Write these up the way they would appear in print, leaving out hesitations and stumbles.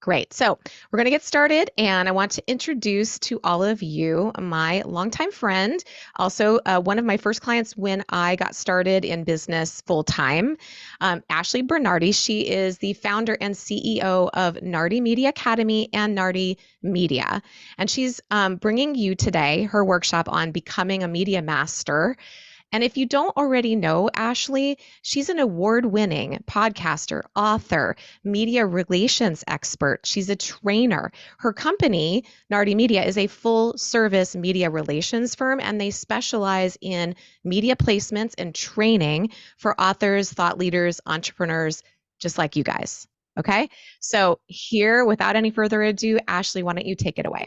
Great. So we're going to get started, and I want to introduce to all of you my longtime friend, also one of my first clients when I got started in business full time, Ashley Bernardi. She is the founder and CEO of Nardi Media Academy and Nardi Media, and she's bringing you today her workshop on becoming a media master. And if you don't already know Ashley, she's an award-winning podcaster, author, media relations expert. She's a trainer. Her company, Nardi Media, is a full-service media relations firm, and they specialize in media placements and training for authors, thought leaders, entrepreneurs, just like you guys. Okay? So here, without any further ado, Ashley, why don't you take it away?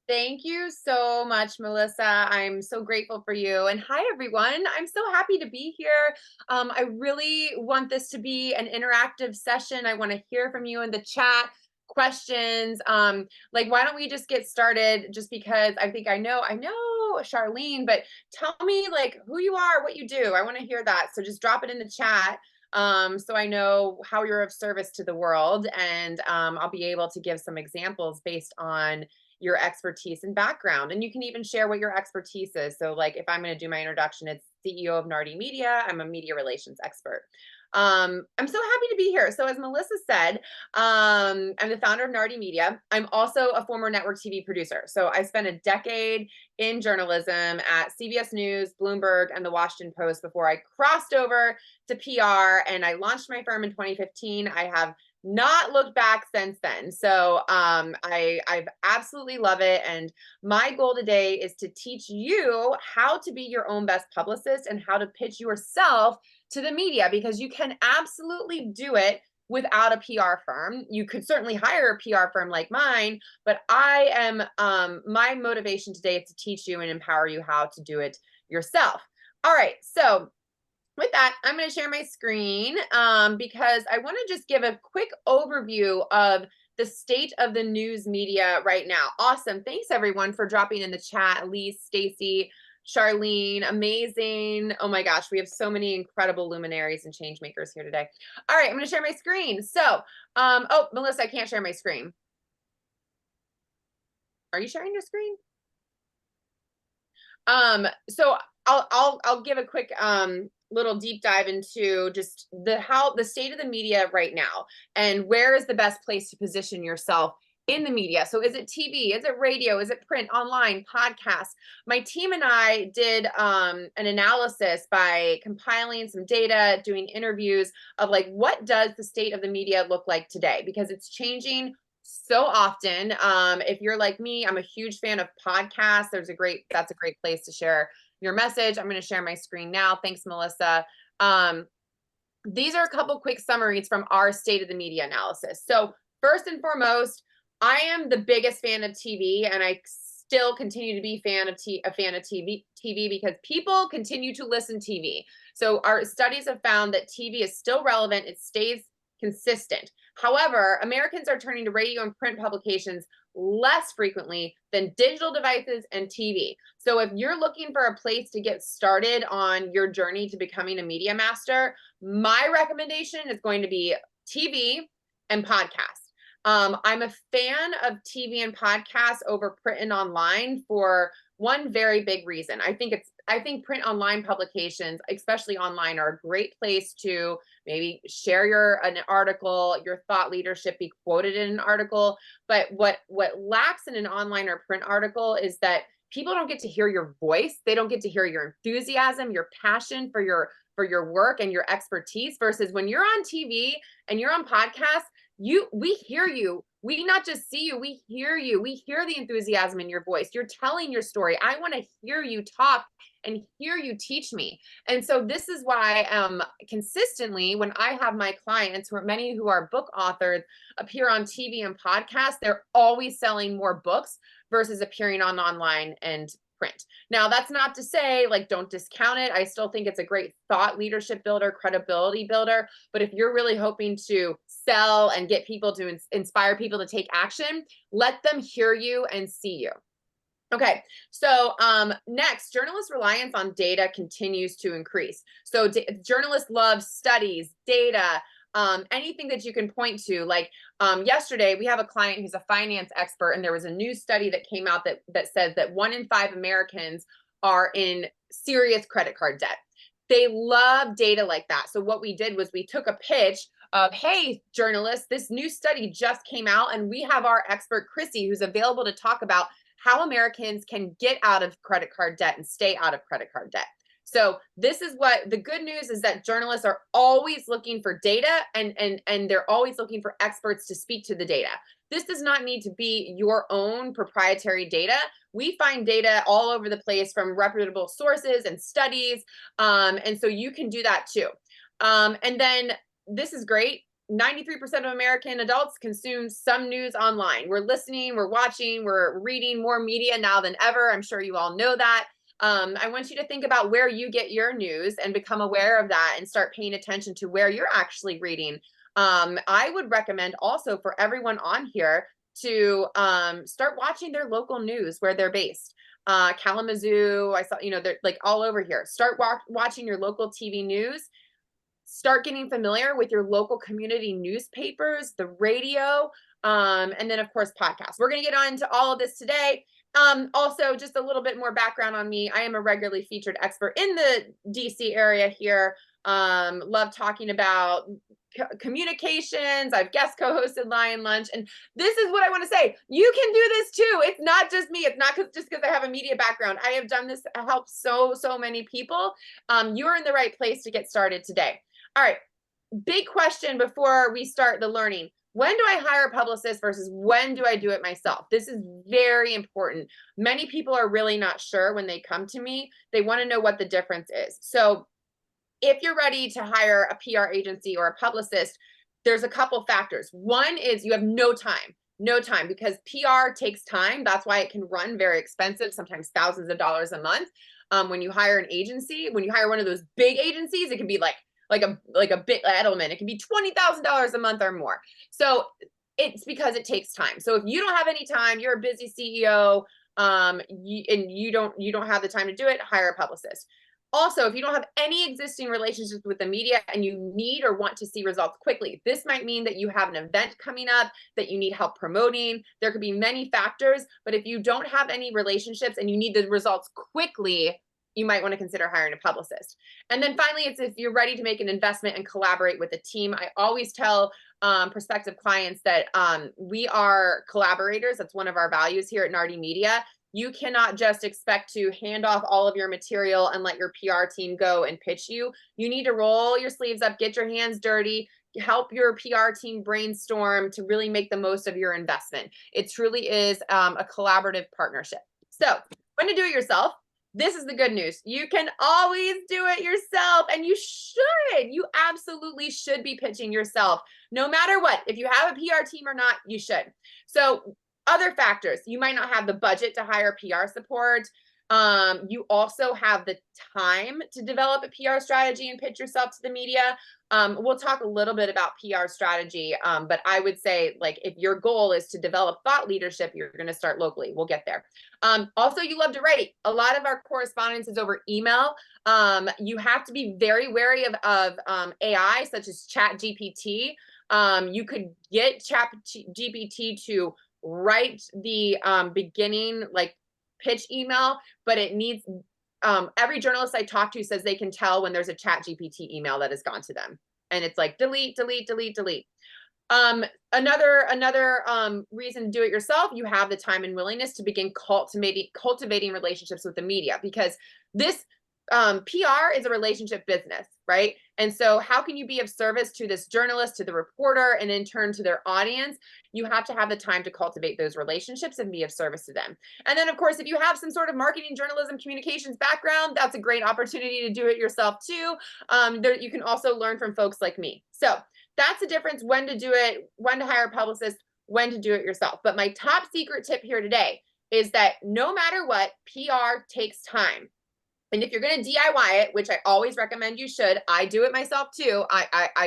Thank you so much, Melissa. I'm so grateful for you. And hi, everyone. I'm so happy to be here. I really want this to be an interactive session. I want to hear from you in the chat, questions. Like, why don't we just get started? Just because I think I know Charlene, but tell me like who you are, what you do. I want to hear that. So just drop it in the chat. So I know how you're of service to the world, and I'll be able to give some examples based on your expertise and background. And you can even share what your expertise is. So like if I'm going to do my introduction, it's CEO of Nardi Media. I'm a media relations expert. I'm so happy to be here. So as Melissa said, I'm the founder of Nardi Media. I'm also a former network TV producer. So I spent a decade in journalism at CBS News, Bloomberg, and the Washington Post before I crossed over to PR, and I launched my firm in 2015. I have not looked back since then. So I've absolutely love it. And my goal today is to teach you how to be your own best publicist and how to pitch yourself to the media, because you can absolutely do it without a PR firm. You could certainly hire a PR firm like mine, but I am my motivation today is to teach you and empower you how to do it yourself. All right, so with that, I'm going to share my screen because I want to just give a quick overview of the state of the news media right now. Awesome. Thanks, everyone, for dropping in the chat. Elise, Stacy, Charlene, amazing. Oh my gosh, we have so many incredible luminaries and change makers here today. All right, I'm going to share my screen. So, oh, Melissa, I can't share my screen. Are you sharing your screen? So I'll give a quick little deep dive into just the state of the media right now, and where is the best place to position yourself in the media. So is it TV? Is it radio? Is it print, online, podcasts? My team and I did an analysis by compiling some data, doing interviews of like, what does the state of the media look like today? Because it's changing so often. If you're like me, I'm a huge fan of podcasts. That's a great place to share your message. I'm going to share my screen now. Thanks, Melissa. These are a couple quick summaries from our state of the media analysis. So first and foremost, I am the biggest fan of TV, and I still continue to be a fan of TV because people continue to listen to TV. So our studies have found that TV is still relevant. It stays consistent. However, Americans are turning to radio and print publications less frequently than digital devices and TV. So if you're looking for a place to get started on your journey to becoming a media master, my recommendation is going to be TV and podcasts. I'm a fan of TV and podcasts over print and online for one very big reason. I think print online publications, especially online, are a great place to maybe share an article, your thought leadership, be quoted in an article. But what lacks in an online or print article is that people don't get to hear your voice. They don't get to hear your enthusiasm, your passion for your work and your expertise, versus when you're on TV and you're on podcasts, we hear you. We not just see you, we hear you. We hear the enthusiasm in your voice. You're telling your story. I want to hear you talk and hear you teach me. And so this is why consistently, when I have my clients, many who are book authors, appear on TV and podcasts, they're always selling more books versus appearing on online and print. Now, that's not to say, like, don't discount it. I still think it's a great thought leadership builder, credibility builder. But if you're really hoping to sell and get people to inspire people to take action, let them hear you and see you. Okay, so next, journalists' reliance on data continues to increase. So journalists love studies, data, anything that you can point to. Like yesterday, we have a client who's a finance expert, and there was a new study that came out that says that 1 in 5 Americans are in serious credit card debt. They love data like that. So what we did was we took a pitch of, hey, journalists, this new study just came out, and we have our expert, Chrissy, who's available to talk about how Americans can get out of credit card debt and stay out of credit card debt. So this is what the good news is, that journalists are always looking for data, and they're always looking for experts to speak to the data. This does not need to be your own proprietary data. We find data all over the place from reputable sources and studies. And so you can do that too. And then this is great. 93% of American adults consume some news online. We're listening, we're watching, we're reading more media now than ever. I'm sure you all know that. I want you to think about where you get your news and become aware of that and start paying attention to where you're actually reading. I would recommend also for everyone on here to start watching their local news where they're based. Kalamazoo, I saw, they're like all over here. Start watching your local TV news. Start getting familiar with your local community newspapers, the radio, and then of course podcasts. We're going to get on into all of this today. Also, just a little bit more background on me. I am a regularly featured expert in the DC area here. Love talking about communications. I've guest co-hosted Lion Lunch, and this is what I want to say. You can do this too. It's not just me. It's not just because I have a media background. I have done this to help so many people. You're in the right place to get started today. All right, big question before we start the learning. When do I hire a publicist versus when do I do it myself? This is very important. Many people are really not sure when they come to me. They want to know what the difference is. So if you're ready to hire a PR agency or a publicist, there's a couple factors. One is you have no time because PR takes time. That's why it can run very expensive, sometimes thousands of dollars a month. When you hire an agency, when you hire one of those big agencies, it can be like a big Edelman, it can be $20,000 a month or more. So it's because it takes time. So if you don't have any time, you're a busy CEO, and you don't have the time to do it, hire a publicist. Also, if you don't have any existing relationships with the media and you need or want to see results quickly, this might mean that you have an event coming up that you need help promoting. There could be many factors, but if you don't have any relationships and you need the results quickly, you might want to consider hiring a publicist. And then finally, it's if you're ready to make an investment and collaborate with a team. I always tell prospective clients that we are collaborators. That's one of our values here at Nardi Media. You cannot just expect to hand off all of your material and let your PR team go and pitch you. You need to roll your sleeves up, get your hands dirty, help your PR team brainstorm to really make the most of your investment. It truly is a collaborative partnership. So when to do it yourself, this is the good news. You can always do it yourself, and you should. You absolutely should be pitching yourself, no matter what. If you have a PR team or not, you should. So other factors, you might not have the budget to hire PR support. You also have the time to develop a PR strategy and pitch yourself to the media. We'll talk a little bit about PR strategy, but I would say, like, if your goal is to develop thought leadership, you're going to start locally. We'll get there. Also, you love to write. A lot of our correspondence is over email. You have to be very wary of AI, such as Chat GPT. You could get Chat GPT to write the beginning, like, pitch email, but it needs every journalist I talk to says they can tell when there's a Chat GPT email that has gone to them, and it's like delete. Another reason to do it yourself, you have the time and willingness to begin cultivating relationships with the media, because this PR is a relationship business, right? And so how can you be of service to this journalist, to the reporter, and in turn to their audience? You have to have the time to cultivate those relationships and be of service to them. And then, of course, if you have some sort of marketing, journalism, communications background, that's a great opportunity to do it yourself too. You can also learn from folks like me. So that's the difference: when to do it, when to hire a publicist, when to do it yourself. But my top secret tip here today is that no matter what, PR takes time. And if you're going to DIY it, which I always recommend you should, I do it myself too. I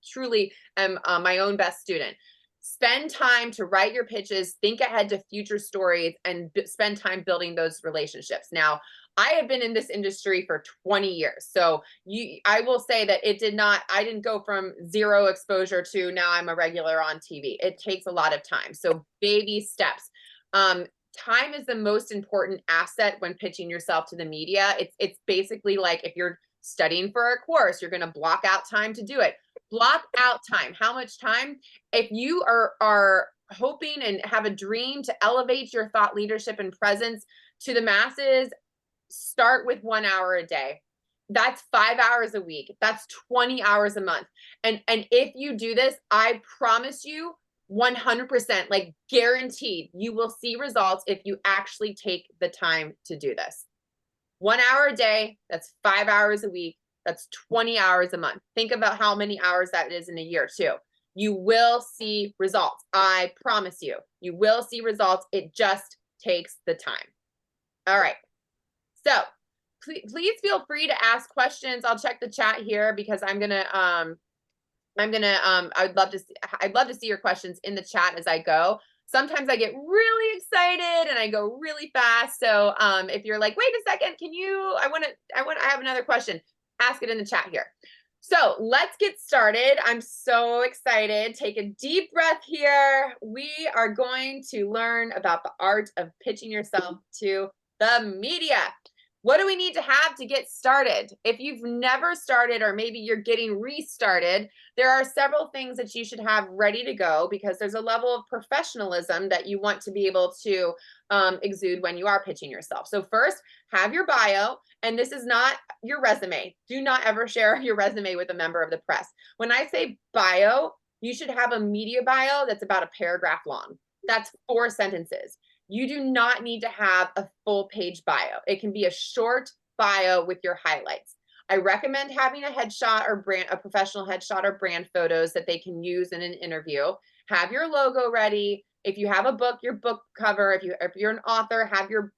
truly am my own best student. Spend time to write your pitches, think ahead to future stories, and spend time building those relationships. Now, I have been in this industry for 20 years. So I will say that I didn't go from zero exposure to now I'm a regular on TV. It takes a lot of time. So baby steps. Time is the most important asset when pitching yourself to the media. It's basically like if you're studying for a course, you're going to block out time to do it. Block out time. How much time? If you are hoping and have a dream to elevate your thought leadership and presence to the masses, start with 1 hour a day. That's 5 hours a week. That's 20 hours a month. And if you do this, I promise you 100%, like guaranteed, you will see results if you actually take the time to do this. 1 hour a day, that's 5 hours a week. That's 20 hours a month. Think about how many hours that is in a year too. You will see results. I promise you, you will see results. It just takes the time. All right. So please feel free to ask questions. I'll check the chat here because I'd love to see your questions in the chat as I go. Sometimes I get really excited and I go really fast. So if you're like, wait a second, I have another question, ask it in the chat here. So let's get started. I'm so excited. Take a deep breath here. We are going to learn about the art of pitching yourself to the media. What do we need to have to get started? If you've never started, or maybe you're getting restarted, there are several things that you should have ready to go because there's a level of professionalism that you want to be able to exude when you are pitching yourself. So first, have your bio, and this is not your resume. Do not ever share your resume with a member of the press. When I say bio, you should have a media bio that's about a paragraph long. That's 4 sentences. You do not need to have a full page bio. It can be a short bio with your highlights. I recommend having a headshot or a professional headshot or brand photos that they can use in an interview. Have your logo ready. If you have a book, your book cover. If you're an author, have your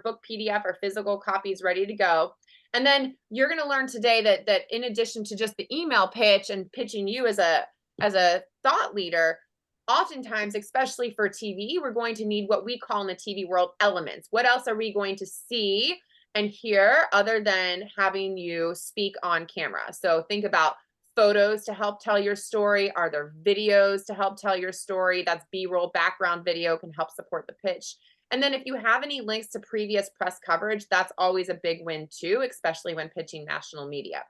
book PDF or physical copies ready to go. And then you're going to learn today that in addition to just the email pitch and pitching you as a thought leader, oftentimes, especially for TV, we're going to need what we call in the TV world elements. What else are we going to see and hear other than having you speak on camera? So think about photos to help tell your story. Are there videos to help tell your story? That's B-roll background video can help support the pitch. And then if you have any links to previous press coverage, that's always a big win too, especially when pitching national media.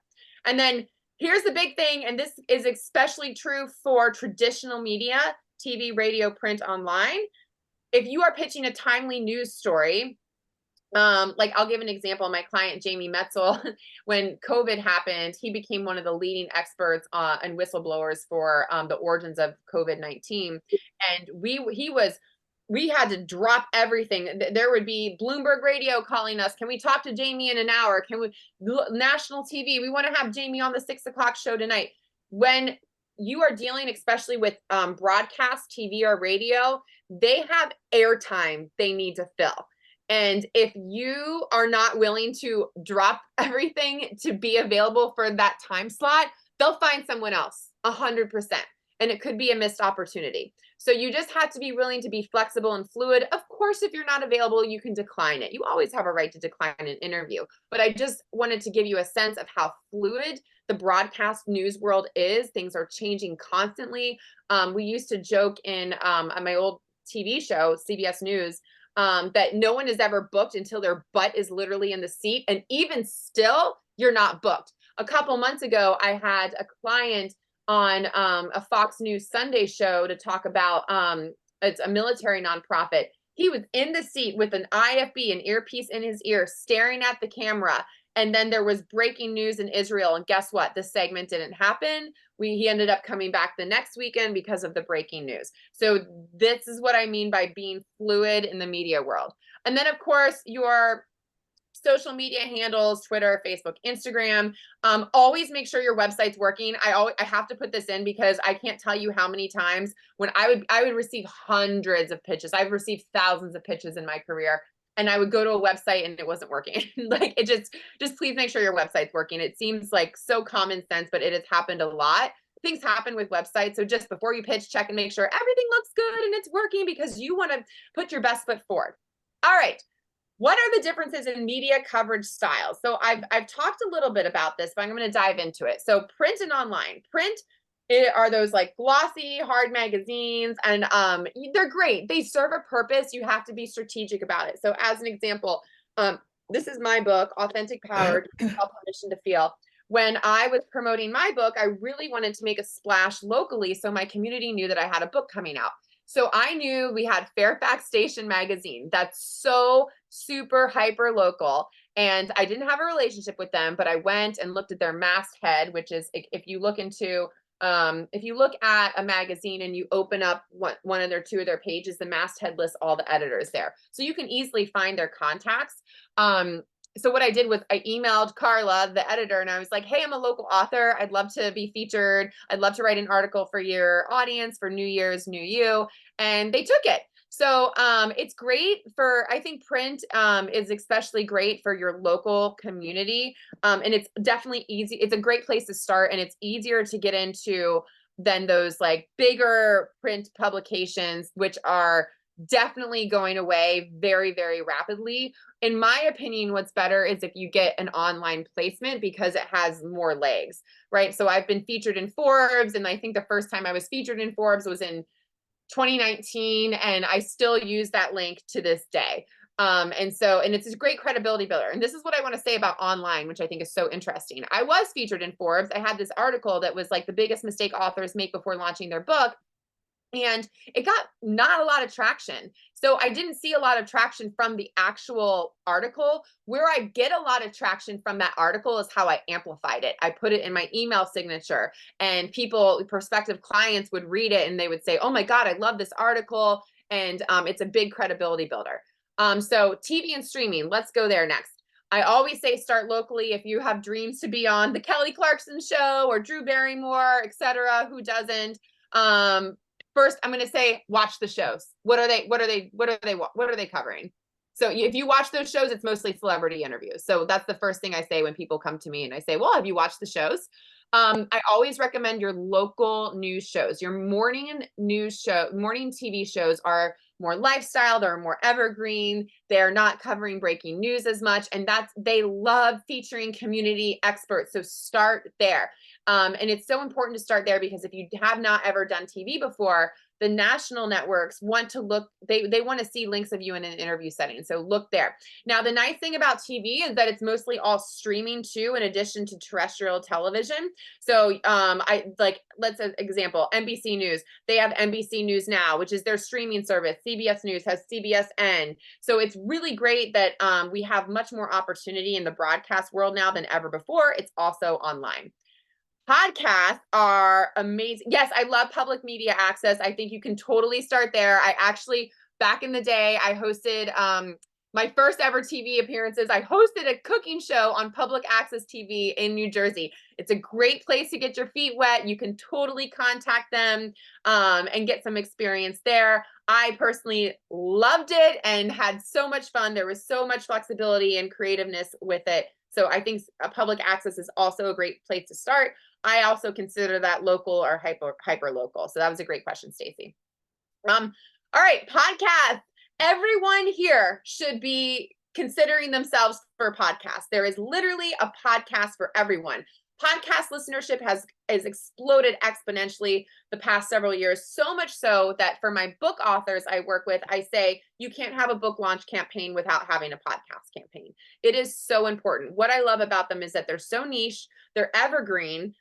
And then here's the big thing, and this is especially true for traditional media, TV, radio, print, online. If you are pitching a timely news story, like I'll give an example. My client, Jamie Metzel, when COVID happened, he became one of the leading experts and whistleblowers for the origins of COVID-19. And we had to drop everything. There would be Bloomberg Radio calling us. Can we talk to Jamie in an hour? National TV, we want to have Jamie on the 6 o'clock show tonight. When you are dealing, especially with broadcast TV or radio, they have airtime they need to fill. And if you are not willing to drop everything to be available for that time slot, they'll find someone else 100%. And it could be a missed opportunity. So you just have to be willing to be flexible and fluid. Of course, if you're not available, you can decline it. You always have a right to decline an interview. But I just wanted to give you a sense of how fluid the broadcast news world is. Things are changing constantly. We used to joke on my old TV show, CBS News, that no one is ever booked until their butt is literally in the seat. And even still, you're not booked. A couple months ago, I had a client on a Fox News Sunday show to talk about, it's a military nonprofit. He was in the seat with an IFB, an earpiece in his ear, staring at the camera. And then there was breaking news in Israel. And guess what? The segment didn't happen. He ended up coming back the next weekend because of the breaking news. So this is what I mean by being fluid in the media world. And then, of course, your social media handles, Twitter, Facebook, Instagram. Always make sure your website's working. I have to put this in because I can't tell you how many times when I would receive hundreds of pitches. I've received thousands of pitches in my career. And I would go to a website and it wasn't working. Like it just please make sure your website's working. It seems like so common sense, but it has happened a lot. Things happen with websites. So just before you pitch, check and make sure everything looks good and it's working because you want to put your best foot forward. All right. what are the differences in media coverage styles? So I've talked a little bit about this, but I'm going to dive into it. So print and online. Print are those like glossy, hard magazines, and they're great. They serve a purpose. You have to be strategic about it. So as an example, this is my book, Authentic Power, Permission to Feel. When I was promoting my book, I really wanted to make a splash locally so my community knew that I had a book coming out. So I knew we had Fairfax Station magazine. That's so super hyper local. And I didn't have a relationship with them, but I went and looked at their masthead, which is if you look at a magazine and you open up one of their two of their pages, the masthead lists all the editors there. So you can easily find their contacts. So what I did was I emailed Carla, the editor, and I was like, hey, I'm a local author. I'd love to be featured. I'd love to write an article for your audience for New Year's, New You. And they took it. So it's great for, I think print is especially great for your local community. And it's definitely easy. It's a great place to start, and it's easier to get into than those like bigger print publications, which are definitely going away very, very rapidly. In my opinion, what's better is if you get an online placement because it has more legs, right? So I've been featured in Forbes, and I think the first time I was featured in Forbes was in 2019, and I still use that link to this day. And it's a great credibility builder. And this is what I want to say about online, which I think is so interesting. I was featured in Forbes. I had this article that was like the biggest mistake authors make before launching their book. And it got not a lot of traction. So I didn't see a lot of traction from the actual article. Where I get a lot of traction from that article is how I amplified it. I put it in my email signature, and people, prospective clients, would read it and they would say, oh my God, I love this article. And it's a big credibility builder. So TV and streaming, let's go there next. I always say start locally. If you have dreams to be on the Kelly Clarkson show or Drew Barrymore, etc., who doesn't? First, I'm going to say, watch the shows. What are they covering? So if you watch those shows, it's mostly celebrity interviews. So that's the first thing I say when people come to me and I say, well, have you watched the shows? I always recommend your local news shows. Your morning TV shows are more lifestyle. They're more evergreen. They're not covering breaking news as much. And they love featuring community experts. So start there. And it's so important to start there because if you have not ever done TV before, the national networks want to look, they want to see links of you in an interview setting. So look there. Now, the nice thing about TV is that it's mostly all streaming too, in addition to terrestrial television. So let's example, NBC News. They have NBC News Now, which is their streaming service. CBS News has CBSN. So it's really great that we have much more opportunity in the broadcast world now than ever before. It's also online. Podcasts are amazing. Yes, I love public media access. I think you can totally start there. I actually, back in the day, I hosted my first ever TV appearances. I hosted a cooking show on public access TV in New Jersey. It's a great place to get your feet wet. You can totally contact them and get some experience there. I personally loved it and had so much fun. There was so much flexibility and creativeness with it. So I think public access is also a great place to start. I also consider that local or hyper local. So that was a great question, Stacy. All right, podcasts. Everyone here should be considering themselves for a podcast. There is literally a podcast for everyone. Podcast listenership has exploded exponentially the past several years, so much so that for my book authors I work with, I say you can't have a book launch campaign without having a podcast campaign. It is so important. What I love about them is that they're so niche, they're evergreen,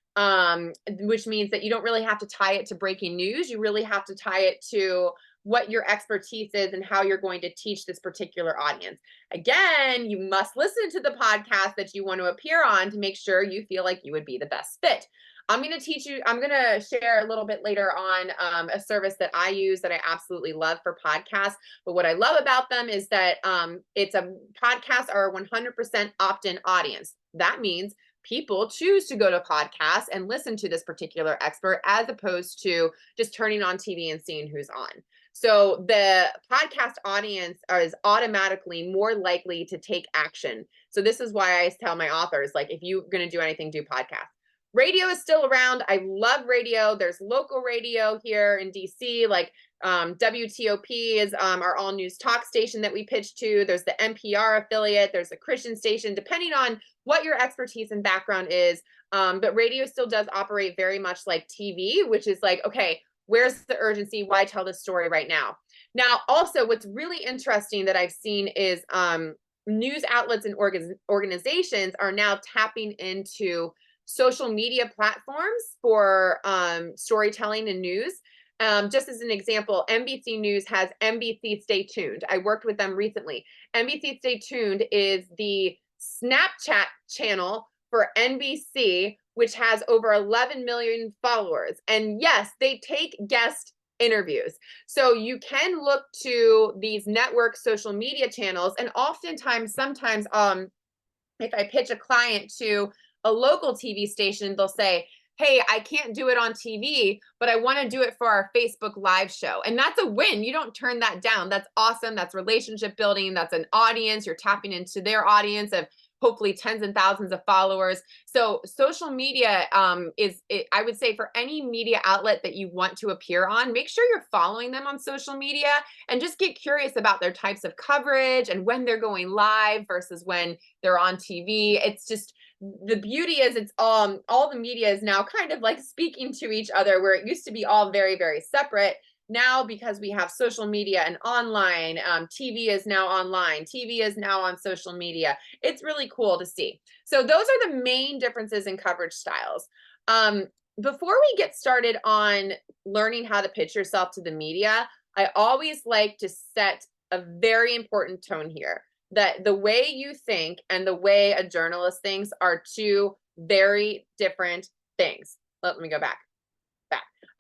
which means that you don't really have to tie it to breaking news. You really have to tie it to what your expertise is and how you're going to teach this particular audience. Again, you must listen to the podcast that you want to appear on to make sure you feel like you would be the best fit. I'm going to share a little bit later on a service that I use that I absolutely love for podcasts. But what I love about them is that podcasts are a 100% opt-in audience. That means people choose to go to podcasts and listen to this particular expert as opposed to just turning on TV and seeing who's on. So the podcast audience is automatically more likely to take action. So this is why I tell my authors, like, if you're going to do anything, do podcasts. radio is still around. I love radio. There's local radio here in DC, like WTOP is our all news talk station that we pitch to. There's the NPR affiliate. There's the Christian station, depending on what your expertise and background is. But radio still does operate very much like TV, which is like, okay, where's the urgency? Why tell this story right now? Now, also, what's really interesting that I've seen is news outlets and organizations are now tapping into social media platforms for storytelling and news. Just as an example, NBC News has NBC Stay Tuned. I worked with them recently. NBC Stay Tuned is the Snapchat channel for NBC, which has over 11 million followers. And yes, they take guest interviews. So you can look to these network social media channels, and oftentimes, sometimes, if I pitch a client to a local TV station, they'll say, hey, I can't do it on TV, but I want to do it for our Facebook Live show. And that's a win. You don't turn that down. That's awesome. That's relationship building. That's an audience. You're tapping into their audience of hopefully tens and thousands of followers. So social media I would say, for any media outlet that you want to appear on, make sure you're following them on social media and just get curious about their types of coverage and when they're going live versus when they're on TV. It's just, the beauty is it's all the media is now kind of like speaking to each other, where it used to be all very, very separate. Now, because we have social media and online, TV is now online, TV is now on social media. It's really cool to see. So those are the main differences in coverage styles. Before we get started on learning how to pitch yourself to the media, I always like to set a very important tone here, that the way you think and the way a journalist thinks are two very different things. Let me go back.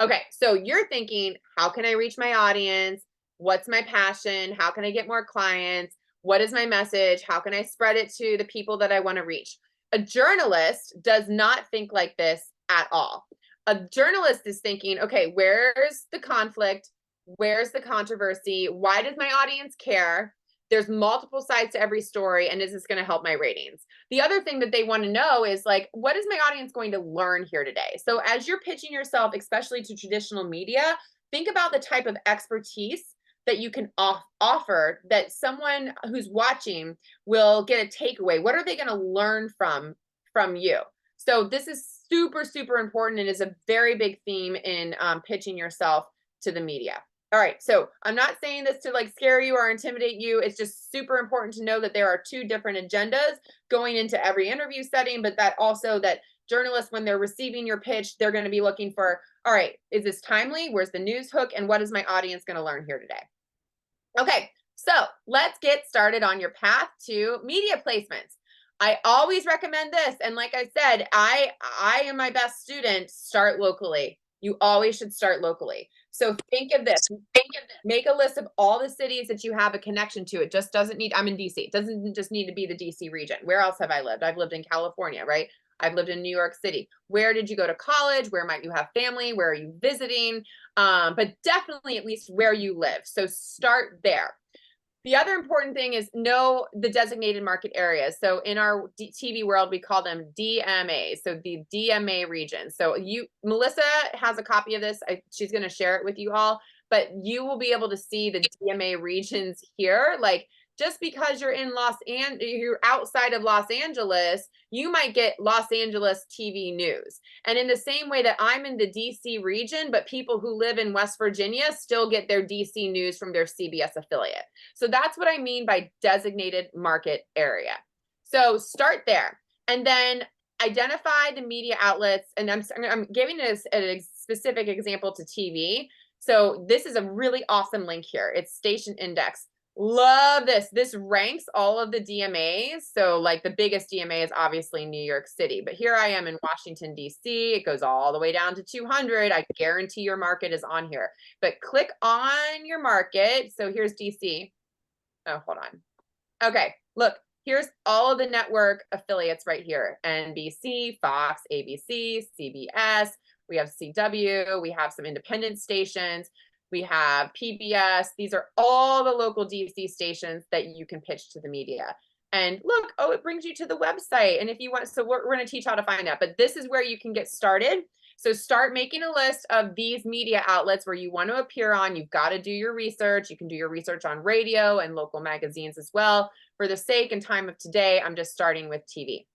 Okay, so you're thinking, how can I reach my audience? What's my passion? How can I get more clients? What is my message? How can I spread it to the people that I want to reach? A journalist does not think like this at all. A journalist is thinking, okay, where's the conflict? Where's the controversy? Why does my audience care? There's multiple sides to every story, and is this going to help my ratings? The other thing that they want to know is, like, what is my audience going to learn here today? So as you're pitching yourself, especially to traditional media, think about the type of expertise that you can offer, that someone who's watching will get a takeaway. What are they going to learn from you? So this is super, super important, and is a very big theme in pitching yourself to the media. All right, so I'm not saying this to like scare you or intimidate you. It's just super important to know that there are two different agendas going into every interview setting, but that also that journalists, when they're receiving your pitch, they're going to be looking for, all right, is this timely? Where's the news hook? And what is my audience going to learn here today? Okay, so let's get started on your path to media placements. I always recommend this. And like I said, I am my best student, start locally. You always should start locally. So think of this. Make a list of all the cities that you have a connection to. It just doesn't need, I'm in DC. It doesn't just need to be the DC region. Where else have I lived? I've lived in California, right? I've lived in New York City. Where did you go to college? Where might you have family? Where are you visiting? But definitely at least where you live. So start there. The other important thing is know the designated market areas. So in our TV world, we call them DMAs, so the DMA region. So Melissa has a copy of this. She's going to share it with you all, but you will be able to see the DMA regions here. Like, just because you're in you're outside of Los Angeles, you might get Los Angeles TV news. And in the same way that I'm in the DC region, but people who live in West Virginia still get their DC news from their CBS affiliate. So that's what I mean by designated market area. So start there, and then identify the media outlets. And I'm giving this a specific example to TV. So this is a really awesome link here. It's Station Index. Love this. This ranks all of the DMAs. So like the biggest DMA is obviously New York City, but here I am in Washington, DC. It goes all the way down to 200. I guarantee your market is on here, but click on your market. So here's DC. Oh, hold on. Okay, look, here's all of the network affiliates right here. NBC, Fox, ABC, CBS. We have CW. We have some independent stations. We have PBS. These are all the local DC stations that you can pitch to the media. And look, oh, it brings you to the website. And if you want, so we're going to teach how to find that, but this is where you can get started. So start making a list of these media outlets where you want to appear on. You've got to do your research. You can do your research on radio and local magazines as well. For the sake and time of today, I'm just starting with TV.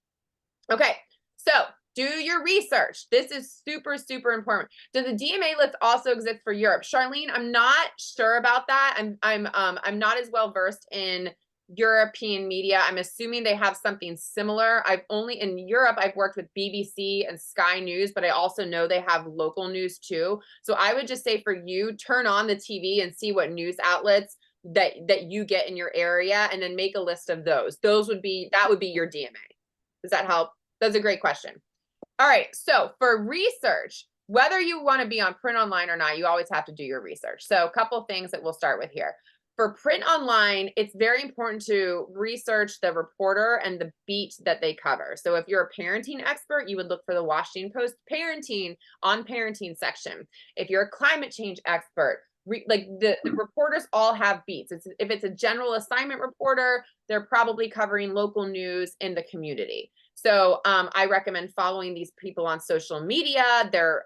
Okay, so do your research. This is super, super important. Does the DMA list also exist for Europe? Charlene, I'm not sure about that. I'm not as well versed in European media. I'm assuming they have something similar. In Europe, I've worked with BBC and Sky News, but I also know they have local news too. So I would just say for you, turn on the TV and see what news outlets that you get in your area, and then make a list of those. That would be your DMA. Does that help? That's a great question. All right, so for research, whether you want to be on print online or not, you always have to do your research. So a couple things that we'll start with here. For print online, it's very important to research the reporter and the beat that they cover. So if you're a parenting expert, you would look for the Washington Post parenting section. If you're a climate change expert, the reporters all have beats. If it's a general assignment reporter, they're probably covering local news in the community. So I recommend following these people on social media. Their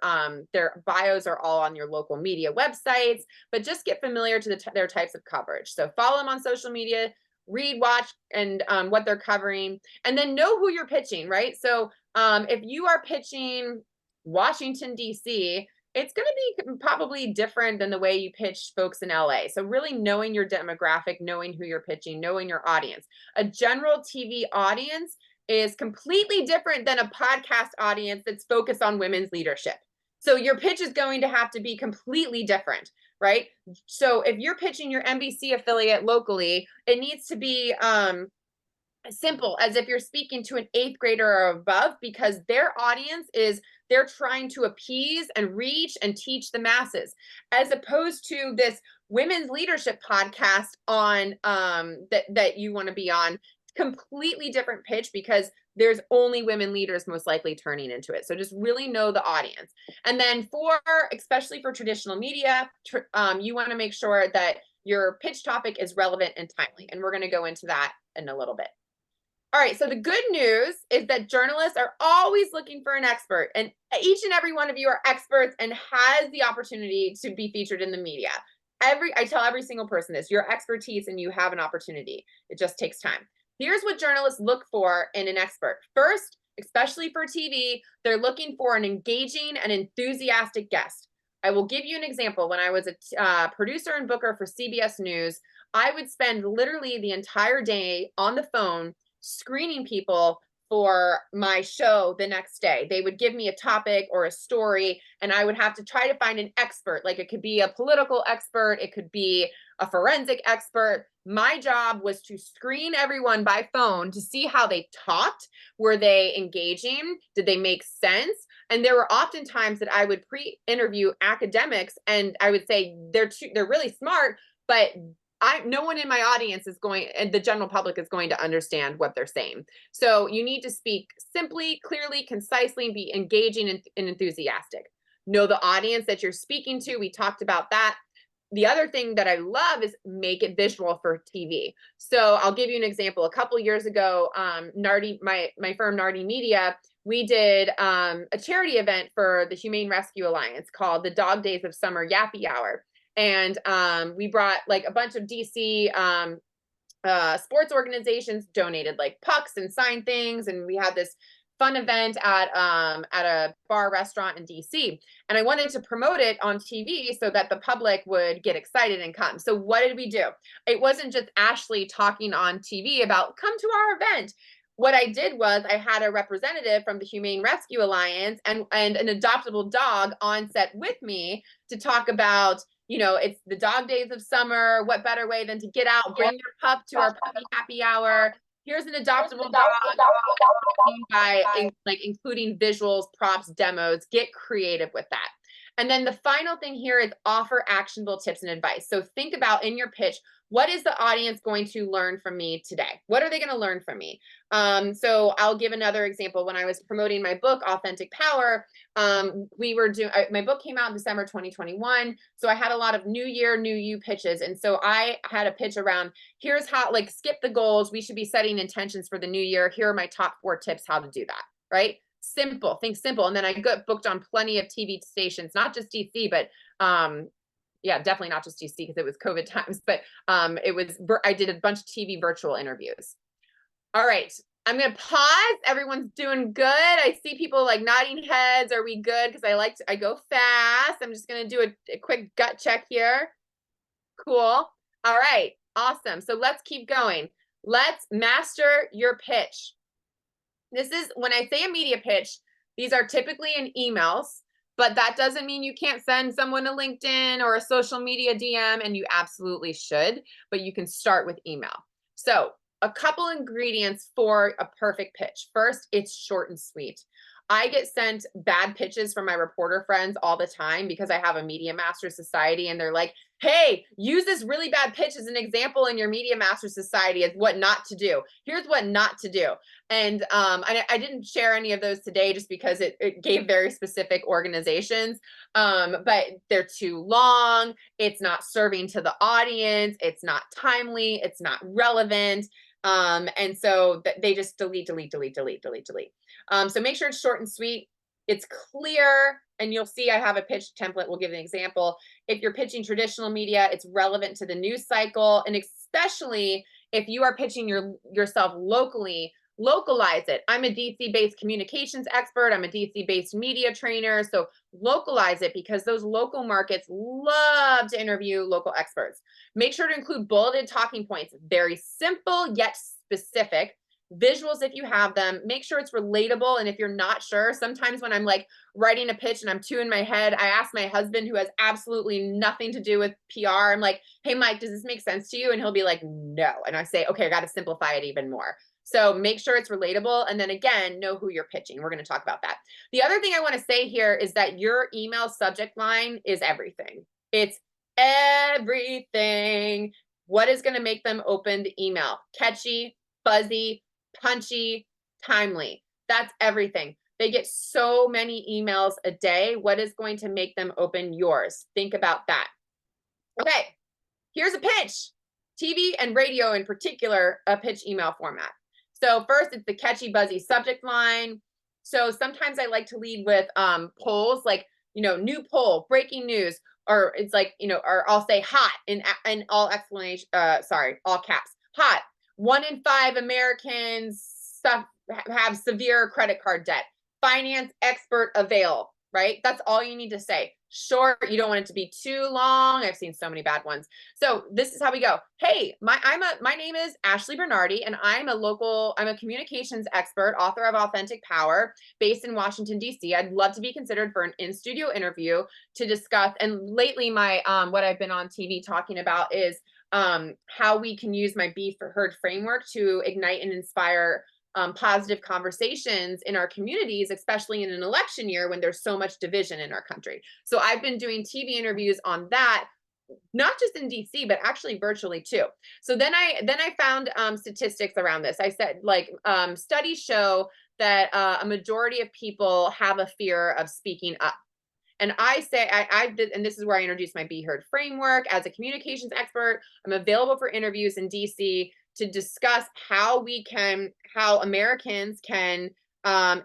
bios are all on your local media websites, but just get familiar to their types of coverage. So follow them on social media, read, watch, and what they're covering, and then know who you're pitching, right? So if you are pitching Washington, D.C., it's going to be probably different than the way you pitch folks in LA. So really knowing your demographic, knowing who you're pitching, knowing your audience. A general TV audience is completely different than a podcast audience that's focused on women's leadership. So your pitch is going to have to be completely different, right? So if you're pitching your NBC affiliate locally, it needs to be simple, as if you're speaking to an 8th grader or above, because their audience they're trying to appease and reach and teach the masses, as opposed to this women's leadership podcast on that you want to be on. Completely different pitch, because there's only women leaders most likely turning into it. So just really know the audience. And then especially for traditional media, you want to make sure that your pitch topic is relevant and timely. And we're going to go into that in a little bit. All right, so the good news is that journalists are always looking for an expert, and each and every one of you are experts and has the opportunity to be featured in the media. I tell every single person this: your expertise and you have an opportunity. It just takes time. Here's what journalists look for in an expert. First, especially for TV, they're looking for an engaging and enthusiastic guest. I will give you an example. When I was a producer and booker for CBS News, I would spend literally the entire day on the phone screening people for my show the next day. They would give me a topic or a story, and I would have to try to find an expert. Like, it could be a political expert, it could be a forensic expert. My job was to screen everyone by phone to see how they talked. Were they engaging? Did they make sense? And there were often times that I would pre-interview academics, and I would say they're really smart, but no one in my audience and the general public is going to understand what they're saying. So you need to speak simply, clearly, concisely, and be engaging and enthusiastic. Know the audience that you're speaking to. We talked about that. The other thing that I love is make it visual for TV. So I'll give you an example. A couple years ago, Nardi, my firm Nardi Media, we did a charity event for the Humane Rescue Alliance called the Dog Days of Summer Yappy Hour. And we brought like a bunch of DC sports organizations donated like pucks and signed things. And we had this fun event at a bar restaurant in DC. And I wanted to promote it on TV so that the public would get excited and come. So what did we do? It wasn't just Ashley talking on TV about come to our event. What I did was I had a representative from the Humane Rescue Alliance and an adoptable dog on set with me to talk about, it's the dog days of summer. What better way than to get out, bring your pup to our puppy happy hour. Here's an adoptable dog by including visuals, props, demos. Get creative with that. And then the final thing here is offer actionable tips and advice. So think about in your pitch, what is the audience going to learn from me today? What are they going to learn from me? So I'll give another example. When I was promoting my book, Authentic Power, we were doing, my book came out in December 2021. So I had a lot of new year, new you pitches. And so I had a pitch around, here's how, like, skip the goals. We should be setting intentions for the new year. Here are my top 4 tips how to do that, right? Simple, think simple. And then I got booked on plenty of TV stations, not just DC, but yeah, definitely not just DC because it was COVID times, but I did a bunch of TV virtual interviews. All right, I'm gonna pause. Everyone's doing good. I see people like nodding heads. Are we good? Because I go fast. I'm just gonna do a quick gut check here. Cool. All right, awesome. So let's keep going. Let's master your pitch. This is when I say a media pitch, these are typically in emails, but that doesn't mean you can't send someone a LinkedIn or a social media DM, and you absolutely should, but you can start with email. So a couple ingredients for a perfect pitch. First, it's short and sweet. I get sent bad pitches from my reporter friends all the time because I have a Media Master Society, and they're like, hey, use this really bad pitch as an example in your Media Master Society as what not to do. Here's what not to do. And I didn't share any of those today just because it gave very specific organizations, but they're too long. It's not serving to the audience. It's not timely. It's not relevant. And so they just delete. So make sure it's short and sweet. It's clear, and you'll see I have a pitch template. We'll give an example. If you're pitching traditional media, it's relevant to the news cycle, and especially if you are pitching yourself locally, localize it. I'm a DC-based communications expert. I'm a DC-based media trainer. So localize it because those local markets love to interview local experts. Make sure to include bulleted talking points. Very simple yet specific. Visuals if you have them. Make sure it's relatable. And if you're not sure, sometimes when I'm like writing a pitch and I'm too in my head, I ask my husband, who has absolutely nothing to do with PR, I'm like, hey, Mike, does this make sense to you? And he'll be like, no. And I say, okay, I got to simplify it even more. So make sure it's relatable. And then again, know who you're pitching. We're going to talk about that. The other thing I want to say here is that your email subject line is everything. It's everything. What is going to make them open the email? Catchy, buzzy, punchy, timely. That's everything. They get so many emails a day. What is going to make them open yours? Think about that. Okay, here's a pitch. TV and radio in particular, a pitch email format. So first, it's the catchy, buzzy subject line. So sometimes I like to lead with polls, like, new poll, breaking news, or it's like, or I'll say hot in all explanation, all caps, hot. 1 in 5 Americans have severe credit card debt. Finance expert avail, right? That's all you need to say. Short, you don't want it to be too long. I've seen so many bad ones. So this is how we go. Hey, my name is Ashley Bernardi, and I'm a communications expert, author of Authentic Power, based in Washington, D.C. I'd love to be considered for an in-studio interview to discuss. And lately, my what I've been on TV talking about is how we can use my Be Heard framework to ignite and inspire positive conversations in our communities, especially in an election year when there's so much division in our country. So I've been doing TV interviews on that, not just in DC, but actually virtually too. So then I found statistics around this. I said, like, studies show that a majority of people have a fear of speaking up. And I say, I did, and this is where I introduced my Be Heard framework. As a communications expert, I'm available for interviews in DC to discuss how Americans can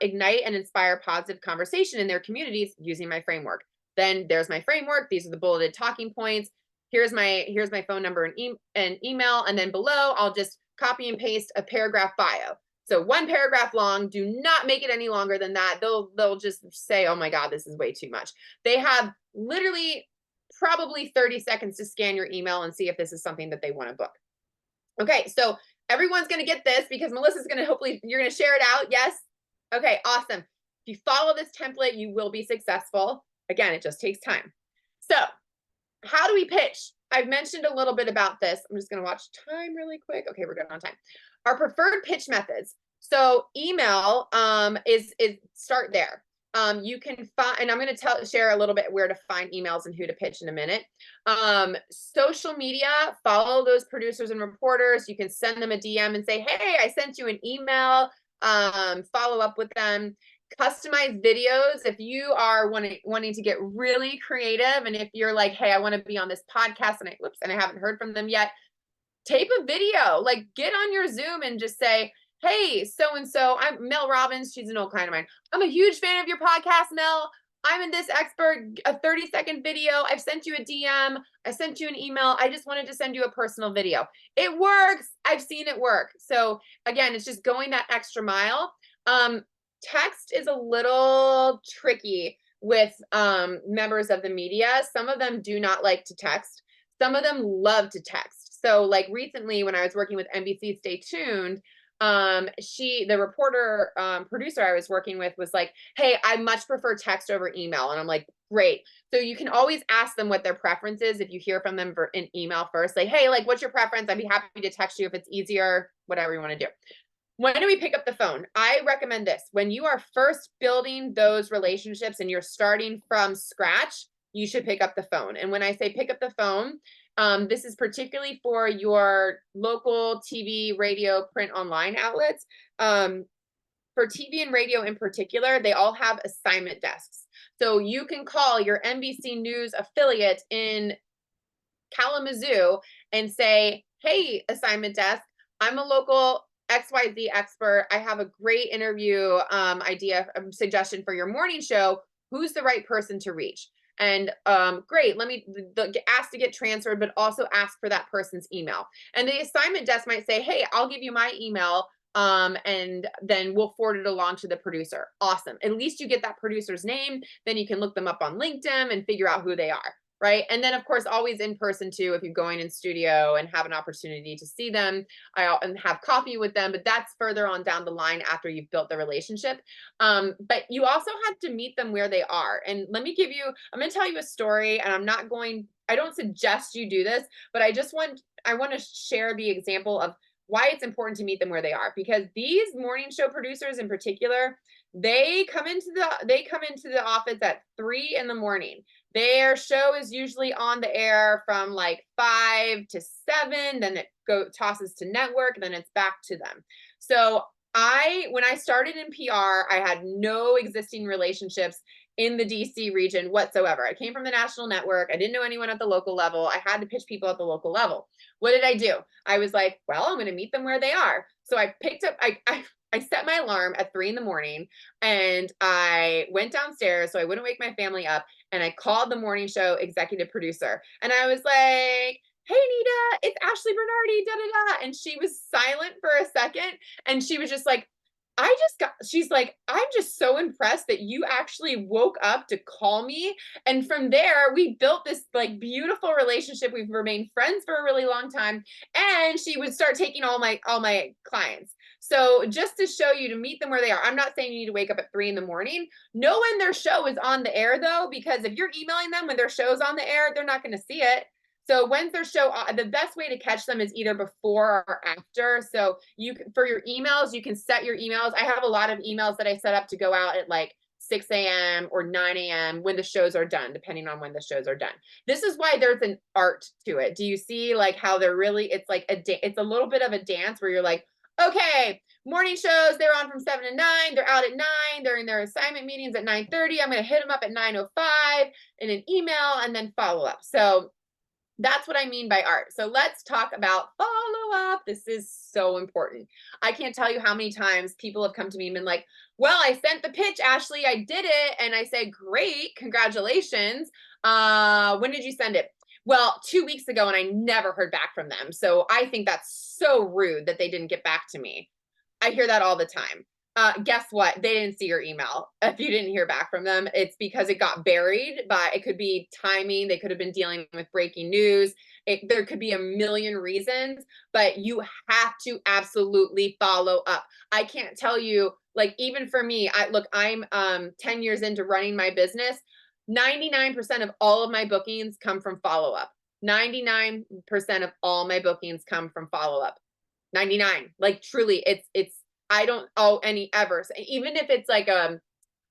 ignite and inspire positive conversation in their communities using my framework. Then there's my framework. These are the bulleted talking points. Here's my phone number and email. And then below, I'll just copy and paste a paragraph bio. So 1 paragraph long. Do not make it any longer than that. They'll just say, oh my God, this is way too much. They have literally probably 30 seconds to scan your email and see if this is something that they want to book. Okay, so everyone's going to get this because Melissa's going to, hopefully you're going to share it out. Yes? Okay, awesome. If you follow this template, you will be successful. Again, it just takes time. So how do we pitch? I've mentioned a little bit about this. I'm just going to watch time really quick. Okay, we're good on time. Our preferred pitch methods. So email is start there. You can find, and I'm going to share a little bit where to find emails and who to pitch in a minute. Social media, follow those producers and reporters. You can send them a DM and say, hey, I sent you an email. Follow up with them. Customized videos. If you are wanting to get really creative, and if you're like, hey, I want to be on this podcast and I haven't heard from them yet, tape a video. Like, get on your Zoom and just say, hey, so-and-so, I'm Mel Robbins. She's an old client of mine. I'm a huge fan of your podcast, Mel. I'm in this expert, a 30-second video. I've sent you a DM. I sent you an email. I just wanted to send you a personal video. It works. I've seen it work. So again, it's just going that extra mile. Text is a little tricky with members of the media. Some of them do not like to text. Some of them love to text. So like recently when I was working with NBC Stay Tuned, the reporter producer I was working with was like, hey, I much prefer text over email. And I'm like, great. So you can always ask them what their preference is. If you hear from them in email first, like, hey, like, what's your preference? I'd be happy to text you if it's easier, whatever you want to do. When do we pick up the phone? I recommend this. When you are first building those relationships and you're starting from scratch, you should pick up the phone. And when I say pick up the phone, this is particularly for your local TV, radio, print, online outlets. For TV and radio in particular, they all have assignment desks. So you can call your NBC News affiliate in Kalamazoo and say, hey, assignment desk, I'm a local XYZ expert. I have a great interview idea, suggestion for your morning show. Who's the right person to reach? And great, let me ask to get transferred, but also ask for that person's email. And the assignment desk might say, hey, I'll give you my email and then we'll forward it along to the producer. Awesome. At least you get that producer's name. Then you can look them up on LinkedIn and figure out who they are. Right. And then, of course, always in person, too, if you're going in studio and have an opportunity to see them and have coffee with them. But that's further on down the line after you've built the relationship. But you also have to meet them where they are. And I'm going to tell you a story, and I don't suggest you do this, but I want to share the example of why it's important to meet them where they are, because these morning show producers in particular, they come into the office at 3 a.m. Their show is usually on the air from like 5 to 7, then it tosses to network, then it's back to them. So when I started in PR, I had no existing relationships in the DC region whatsoever. I came from the national network. I didn't know anyone at the local level. I had to pitch people at the local level. What did I do? I was like, well, I'm going to meet them where they are. So I picked up, I set my alarm at 3 a.m. and I went downstairs so I wouldn't wake my family up. And I called the morning show executive producer. And I was like, hey, Nita, it's Ashley Bernardi, da, da, da. And she was silent for a second. And she was just like, she's like, I'm just so impressed that you actually woke up to call me. And from there, we built this like beautiful relationship. We've remained friends for a really long time. And she would start taking all my clients. So just to show you, to meet them where they are, I'm not saying you need to wake up at 3 a.m. Know when their show is on the air, though, because if you're emailing them when their show's on the air, they're not going to see it. So when's their show? The best way to catch them is either before or after. So for your emails, you can set your emails. I have a lot of emails that I set up to go out at like 6 a.m. or 9 a.m. when the shows are done, depending on when the shows are done. This is why there's an art to it. Do you see like how it's like it's a little bit of a dance where you're like, okay, morning shows, they're on from 7 to 9, they're out at 9, they're in their assignment meetings at 9:30. I'm going to hit them up at 9:05 in an email and then follow up. So that's what I mean by art. So let's talk about follow up. This is so important. I can't tell you how many times people have come to me and been like, well, I sent the pitch, Ashley, I did it. And I say, great, congratulations. When did you send it? Well, 2 weeks ago, and I never heard back from them. So I think that's so rude that they didn't get back to me. I hear that all the time. Guess what? They didn't see your email. If you didn't hear back from them, it's because it got buried it could be timing. They could have been dealing with breaking news. There could be a million reasons, but you have to absolutely follow up. I can't tell you, like, even for me, I'm 10 years into running my business. 99% of all of my bookings come from follow-up. 99% of all my bookings come from follow-up. 99, like truly, it's I don't owe any ever. Even if it's like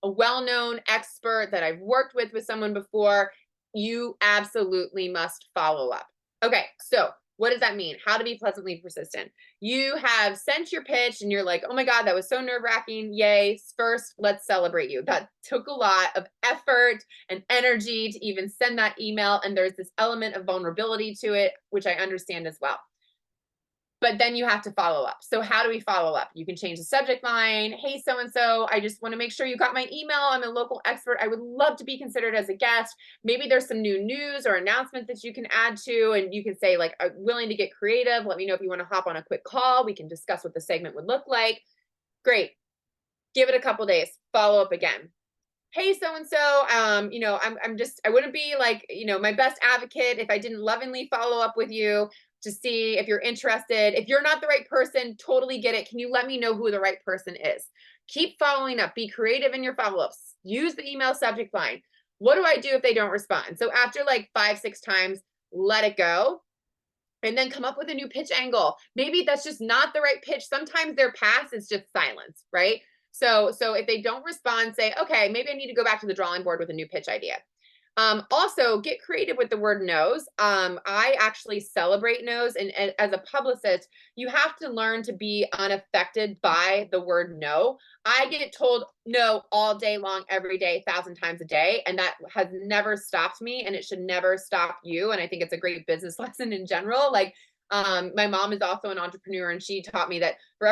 a well-known expert that I've worked with someone before, you absolutely must follow up. Okay, so what does that mean? How to be pleasantly persistent. You have sent your pitch and you're like, oh my God, that was so nerve-wracking. Yay. First, let's celebrate you. That took a lot of effort and energy to even send that email. And there's this element of vulnerability to it, which I understand as well. But then you have to follow up. So how do we follow up? You can change the subject line. Hey, so-and-so, I just want to make sure you got my email. I'm a local expert. I would love to be considered as a guest. Maybe there's some new news or announcement that you can add to, and you can say like, I'm willing to get creative. Let me know if you want to hop on a quick call. We can discuss what the segment would look like. Great. Give it a couple days. Follow up again. Hey, so-and-so, I wouldn't be like, my best advocate if I didn't lovingly follow up with you to see if you're interested. If you're not the right person, totally get it. Can you let me know who the right person is? Keep following up. Be creative in your follow-ups. Use the email subject line. What do I do if they don't respond? So after like 5-6 times, let it go. And then come up with a new pitch angle. Maybe that's just not the right pitch. Sometimes their pass is just silence, right? So if they don't respond, say, okay, maybe I need to go back to the drawing board with a new pitch idea. Also, get creative with the word no's. I actually celebrate no's, and as a publicist, you have to learn to be unaffected by the word no. I get told no all day long, every day, 1,000 times a day, and that has never stopped me, and it should never stop you. And I think it's a great business lesson in general. Like, my mom is also an entrepreneur, and she taught me that for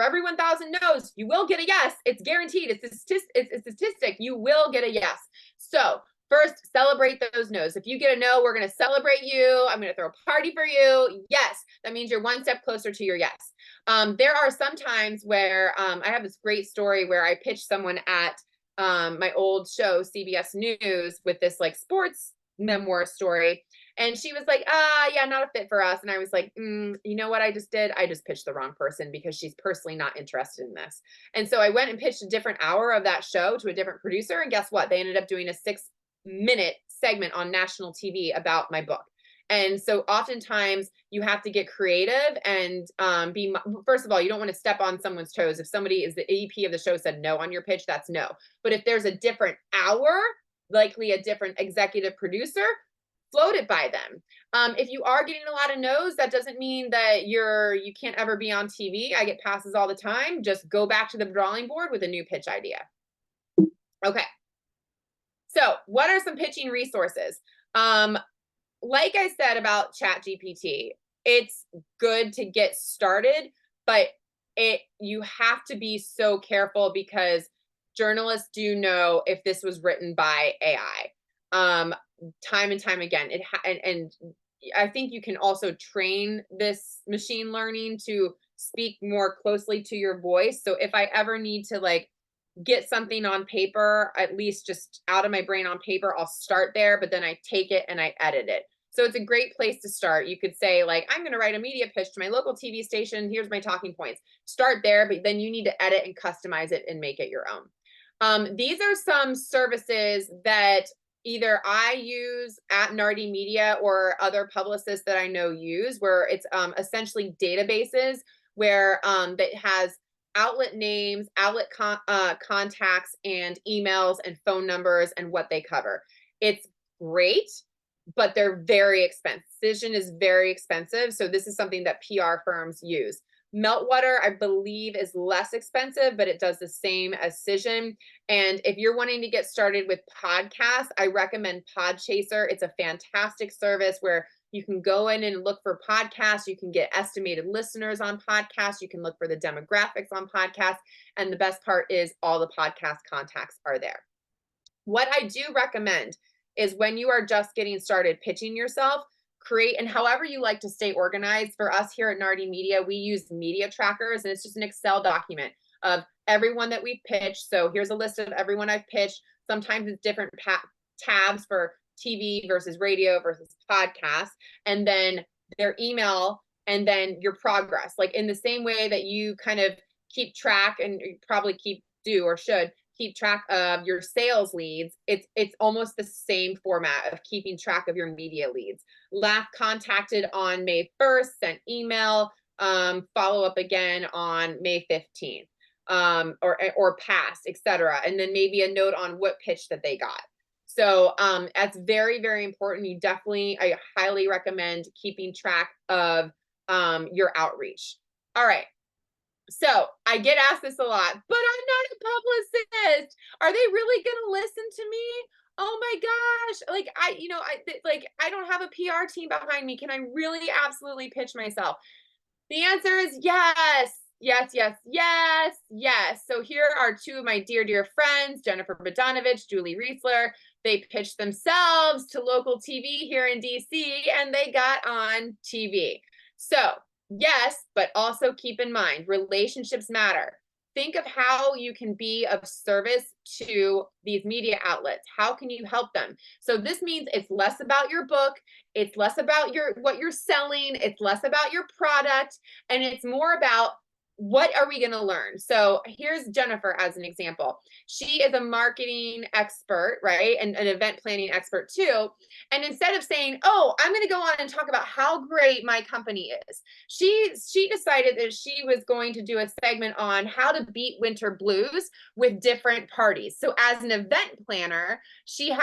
every 1,000 no's, you will get a yes. It's guaranteed. It's a statistic. You will get a yes. So first, celebrate those no's. If you get a no, we're going to celebrate you. I'm going to throw a party for you. Yes, that means you're one step closer to your yes. There are some times where I have this great story where I pitched someone at my old show, CBS News, with this like sports memoir story. And she was like, yeah, not a fit for us. And I was like, you know what I just did? I just pitched the wrong person because she's personally not interested in this. And so I went and pitched a different hour of that show to a different producer. And guess what? They ended up doing a 6-minute segment on national TV about my book. And so oftentimes you have to get creative and first of all, you don't want to step on someone's toes. If somebody is the EP of the show said no on your pitch, that's no. But if there's a different hour, likely a different executive producer, float it by them. If you are getting a lot of no's, that doesn't mean that you can't ever be on TV. I get passes all the time. Just go back to the drawing board with a new pitch idea. Okay. So what are some pitching resources? Like I said about ChatGPT, it's good to get started, but you have to be so careful because journalists do know if this was written by AI. Time and time again, and I think you can also train this machine learning to speak more closely to your voice. So if I ever need to like get something on paper, at least just out of my brain on paper, I'll start there, but then I take it and I edit it. So it's a great place to start. You could say like, I'm going to write a media pitch to my local TV station. Here's my talking points. Start there, but then you need to edit and customize it and make it your own. These are some services that either I use at Nardi Media or other publicists that I know use, where it's essentially databases where that has outlet names, outlet contacts, and emails and phone numbers and what they cover. It's great, but they're very expensive. Cision is very expensive. So this is something that PR firms use. Meltwater, I believe, is less expensive, but it does the same as Cision. And if you're wanting to get started with podcasts, I recommend Podchaser. It's a fantastic service where you can go in and look for podcasts. You can get estimated listeners on podcasts. You can look for the demographics on podcasts. And the best part is all the podcast contacts are there. What I do recommend is when you are just getting started pitching yourself, create, and however you like to stay organized. For us here at Nardi Media, we use media trackers, and it's just an Excel document of everyone that we've pitched. So here's a list of everyone I've pitched. Sometimes it's different tabs for TV versus radio versus podcast, and then their email, and then your progress. Like in the same way that you kind of keep track, and you probably should keep track of your sales leads, it's almost the same format of keeping track of your media leads. Last contacted on May 1st, sent email, follow up again on May 15th. or past, etc. And then maybe a note on what pitch that they got. So that's very, very important. I highly recommend keeping track of your outreach. All right. So I get asked this a lot, but I'm not a publicist. Are they really going to listen to me? Oh my gosh. Like I don't have a PR team behind me. Can I really absolutely pitch myself? The answer is yes. Yes, yes, yes, yes. So here are two of my dear, dear friends, Jennifer Bodanovich, Julie Riesler. They pitched themselves to local TV here in DC and they got on TV. So yes, but also keep in mind, relationships matter. Think of how you can be of service to these media outlets. How can you help them? So this means it's less about your book. It's less about what you're selling. It's less about your product. And it's more about what are we going to learn? So here's Jennifer as an example. She is a marketing expert, right? And an event planning expert too. And instead of saying, oh, I'm going to go on and talk about how great my company is, she decided that she was going to do a segment on how to beat winter blues with different parties. So as an event planner, she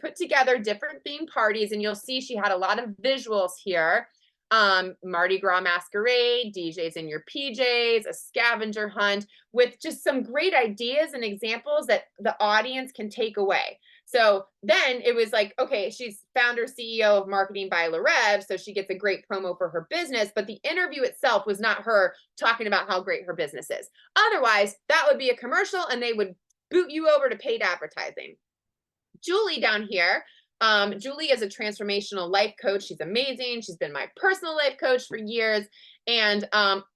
put together different themed parties, and you'll see she had a lot of visuals here. Mardi Gras masquerade, DJs in your PJs, a scavenger hunt, with just some great ideas and examples that the audience can take away. So then it was like, okay, she's founder CEO of Marketing by Larev, so she gets a great promo for her business, but the interview itself was not her talking about how great her business is. Otherwise, that would be a commercial and they would boot you over to paid advertising. Julie down here, Julie is a transformational life coach. She's amazing. She's been my personal life coach for years. And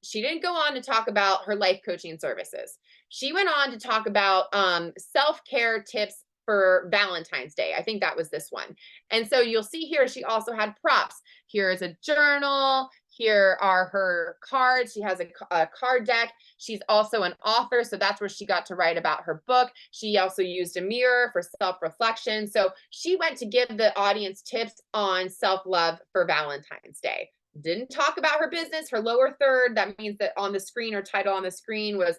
she didn't go on to talk about her life coaching services. She went on to talk about self-care tips for Valentine's Day. I think that was this one. And so you'll see here, she also had props. Here is a journal. Here are her cards. She has a card deck. She's also an author, so that's where she got to write about her book. She also used a mirror for self-reflection. So she went to give the audience tips on self-love for Valentine's Day. Didn't talk about her business, her lower third. That means that on the screen, or title on the screen was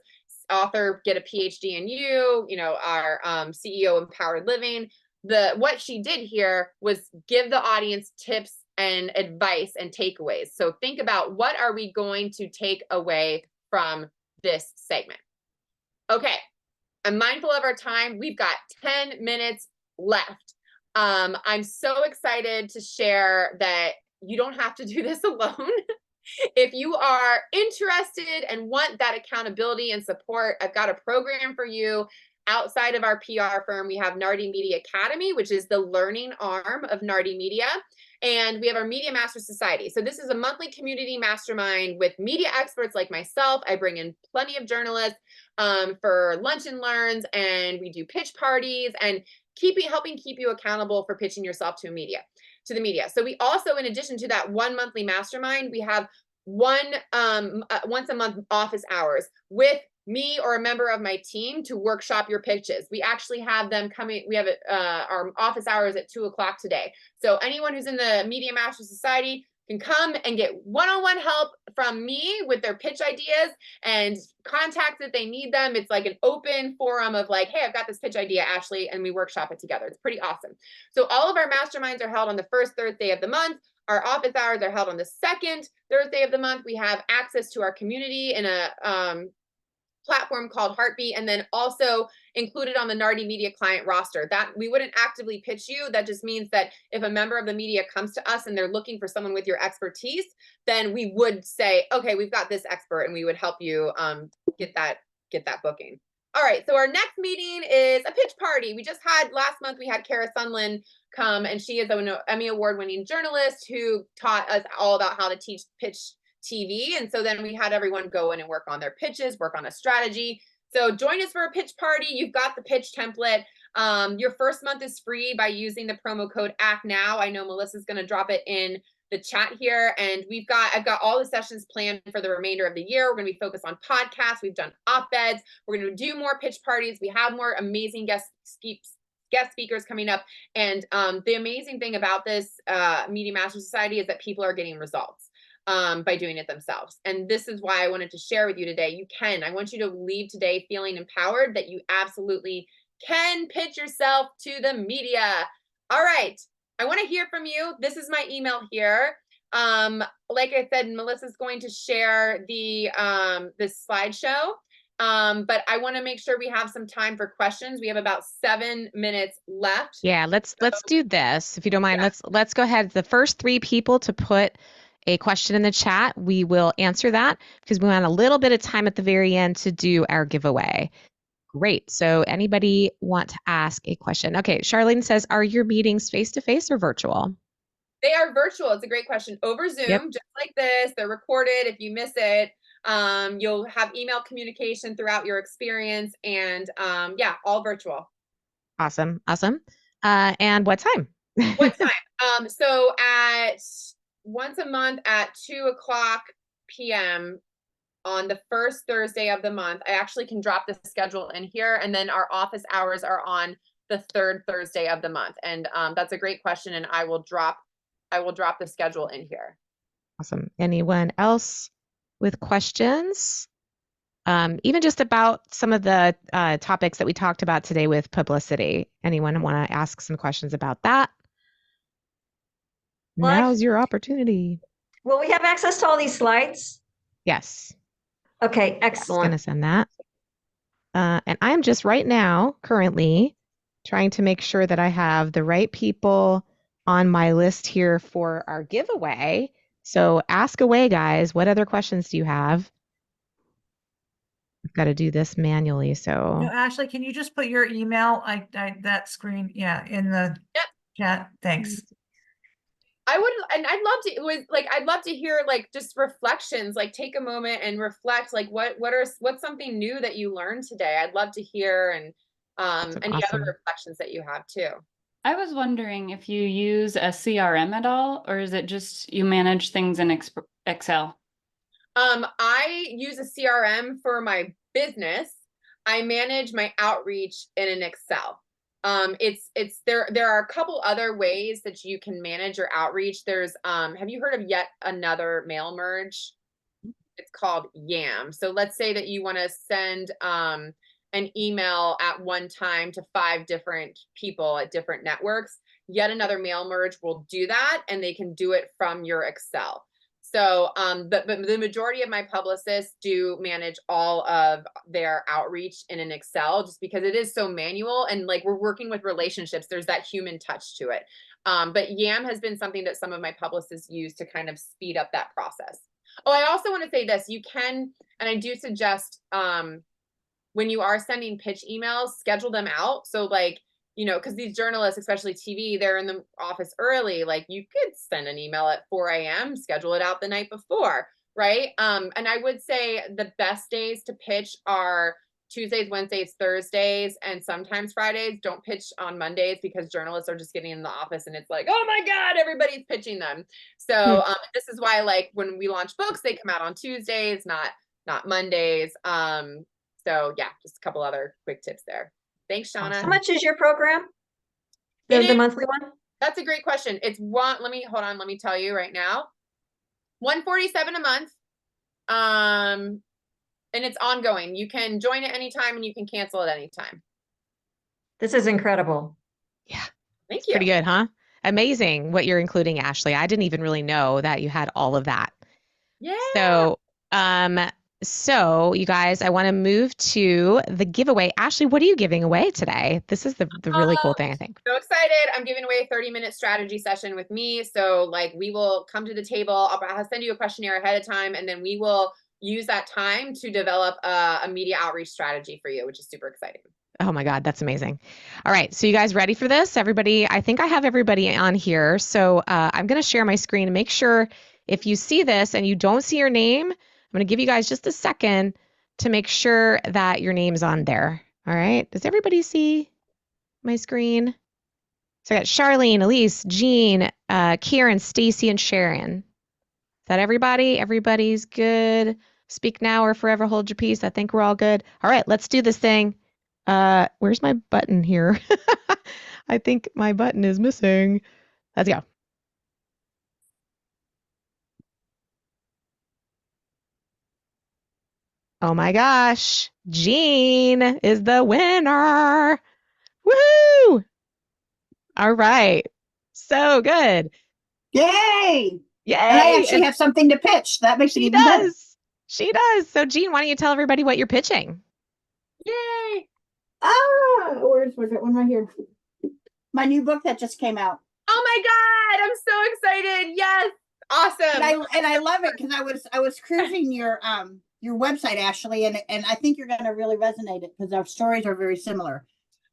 author, get a PhD in you, our CEO Empowered Living. What she did here was give the audience tips and advice and takeaways. So think about, what are we going to take away from this segment? Okay, I'm mindful of our time. We've got 10 minutes left. I'm so excited to share that you don't have to do this alone. If you are interested and want that accountability and support, I've got a program for you. Outside of our PR firm, we have Nardi Media Academy, which is the learning arm of Nardi Media. And we have our Media Master Society. So this is a monthly community mastermind with media experts like myself. I bring in plenty of journalists for lunch and learns, and we do pitch parties and helping keep you accountable for pitching yourself to the media. So we also, in addition to that one monthly mastermind, we have once a month office hours with me or a member of my team to workshop your pitches. We actually have them coming. We have our office hours at 2:00 today. So anyone who's in the Media Master Society can come and get one-on-one help from me with their pitch ideas and contacts if they need them. It's like an open forum of like, hey, I've got this pitch idea, Ashley, and we workshop it together. It's pretty awesome. So all of our masterminds are held on the first Thursday of the month. Our office hours are held on the second Thursday of the month. We have access to our community in a platform called Heartbeat, and then also included on the Nardi Media client roster. That we wouldn't actively pitch you. That just means that if a member of the media comes to us and they're looking for someone with your expertise, then we would say, okay, we've got this expert, and we would help you get that booking. All right, so our next meeting is a pitch party. We just had, last month, we had Kara Sunland come, and she is an Emmy Award-winning journalist who taught us all about how to teach pitch TV. And so then we had everyone go in and work on their pitches, work on a strategy. So join us for a pitch party. You've got the pitch template. Your first month is free by using the promo code ACTNOW. I know Melissa's going to drop it in the chat here. And I've got all the sessions planned for the remainder of the year. We're going to be focused on podcasts. We've done op-eds. We're going to do more pitch parties. We have more amazing guest speakers coming up. And the amazing thing about this Media Master Society is that people are getting results. by doing it themselves. And this is why I wanted to share with you today. You can. I want you to leave today feeling empowered that you absolutely can pitch yourself to the media. All right. I want to hear from you. This is my email here. Like I said, Melissa's going to share this slideshow. But I want to make sure we have some time for questions. We have about 7 minutes left. Yeah, let's do this. If you don't mind, let's go ahead. The first 3 people to put a question in the chat, we will answer that because we want a little bit of time at the very end to do our giveaway. Great. So anybody want to ask a question? Okay, Charlene says, are your meetings face-to-face or virtual? They are virtual. It's a great question. Over Zoom, just like this. They're recorded. If you miss it, you'll have email communication throughout your experience, and yeah, all virtual. Awesome. And what time? What time? So at once a month at 2:00 p.m. on the first Thursday of the month. I actually can drop the schedule in here, and then our office hours are on the 3rd Thursday of the month. And that's a great question, and I will drop the schedule in here. Awesome. Anyone else with questions? Even just about some of the topics that we talked about today with publicity. Anyone want to ask some questions about that? Well, now's your opportunity. Will we have access to all these slides? Yes. Okay, I was excellent. going to send that. And I'm just right now, currently, trying to make sure that I have the right people on my list here for our giveaway. So ask away, guys. What other questions do you have? I've got to do this manually. So No, Ashley, can you just put your email, that screen, in the chat? Thanks. I would, and I'd love to, it was like, I'd love to hear like just reflections, like take a moment and reflect, like what's something new that you learned today? I'd love to hear, and any other reflections that you have too. I was wondering if you use a CRM at all, or is it just you manage things in Excel? I use a CRM for my business. I manage my outreach in an Excel. There are a couple other ways that you can manage your outreach. There's have you heard of yet another mail merge? It's called YAM. So let's say that you want to send an email at one time to 5 different people at different networks. Yet another mail merge will do that, and they can do it from your Excel. So, but the majority of my publicists do manage all of their outreach in an Excel, just because it is so manual, and like we're working with relationships, there's that human touch to it. But YAM has been something that some of my publicists use to kind of speed up that process. Oh, I also want to say this, you can, and I do suggest, when you are sending pitch emails, schedule them out. So like, because these journalists, especially TV, they're in the office early. Like you could send an email at 4 a.m., schedule it out the night before, right? And I would say the best days to pitch are Tuesdays, Wednesdays, Thursdays, and sometimes Fridays. Don't pitch on Mondays because journalists are just getting in the office and it's like, oh my God, everybody's pitching them. So this is why, like when we launch books, they come out on Tuesdays, not Mondays. So yeah, just a couple other quick tips there. Thanks, Shauna. How much is your program? The monthly one? That's a great question. It's hold on, let me tell you right now. $147 a month. And it's ongoing. You can join at any time and you can cancel at any time. This is incredible. Yeah. Thank you. Pretty good, huh? Amazing what you're including, Ashley. I didn't even really know that you had all of that. Yeah. So you guys, I want to move to the giveaway. Ashley, what are you giving away today? This is the really cool thing, I think. So excited. I'm giving away a 30-minute strategy session with me. So like we will come to the table. I'll send you a questionnaire ahead of time, and then we will use that time to develop a media outreach strategy for you, which is super exciting. Oh my God, that's amazing. All right, so you guys ready for this? Everybody, I think I have everybody on here. So I'm going to share my screen and make sure if you see this and you don't see your name, I'm going to give you guys just a second to make sure that your name's on there. All right. Does everybody see my screen? So I got Charlene, Elise, Jean, Kieran, Stacy, and Sharon. Is that everybody? Everybody's good. Speak now or forever hold your peace. I think we're all good. All right, let's do this thing. Where's my button here? I think my button is missing. Let's go. Oh my gosh, Jean is the winner. Woohoo! All right. So good. Yay! Yay. And I actually have something to pitch. That makes it She even better. does. She does. So Jean, why don't you tell everybody what you're pitching? Yay! Where's it? One right here. My new book that just came out. Oh my God, I'm so excited. Yes. Awesome. And I love it because I was cruising your website, Ashley, and I think you're gonna really resonate it because our stories are very similar.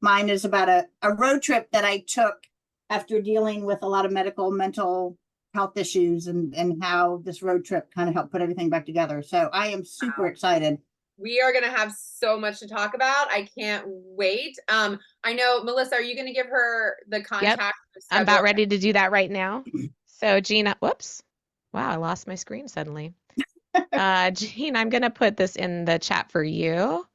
Mine is about a road trip that I took after dealing with a lot of mental health issues and how this road trip kind of helped put everything back together. So I am super excited. We are going to have so much to talk about. I can't wait. I know, Melissa, are you going to give her the contact? Yep. I'm about ready to do that right now. So Jean, whoops. Wow, I lost my screen suddenly. Jean, I'm going to put this in the chat for you.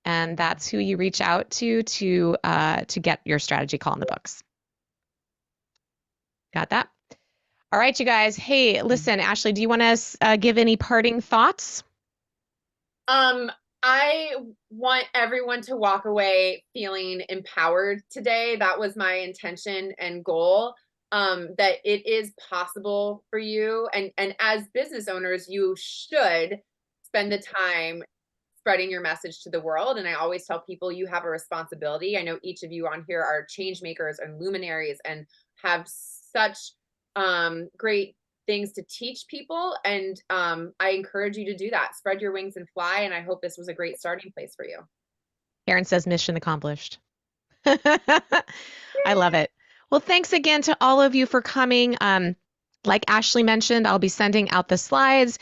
And that's who you reach out to get your strategy call in the books. Got that? All right, you guys. Hey, listen, Ashley, do you want to give any parting thoughts? I want everyone to walk away feeling empowered today. That was my intention and goal, that it is possible for you. And as business owners, you should spend the time spreading your message to the world. And I always tell people you have a responsibility. I know each of you on here are change makers and luminaries and have such great things to teach people. And I encourage you to do that. Spread your wings and fly. And I hope this was a great starting place for you. Karen says mission accomplished. I love it. Well, thanks again to all of you for coming. Like Ashley mentioned, I'll be sending out the slides.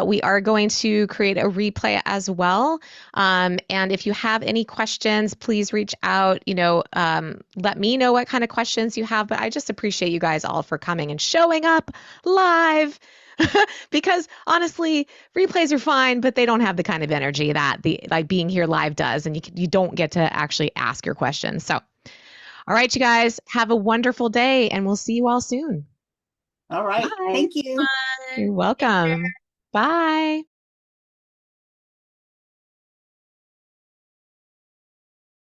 We are going to create a replay as well. And if you have any questions, please reach out. Let me know what kind of questions you have. But I just appreciate you guys all for coming and showing up live. Because honestly, replays are fine, but they don't have the kind of energy that being here live does, and you don't get to actually ask your questions. So, all right, you guys, have a wonderful day, and we'll see you all soon. All right. Bye. Thank you. Bye. You're welcome. Bye.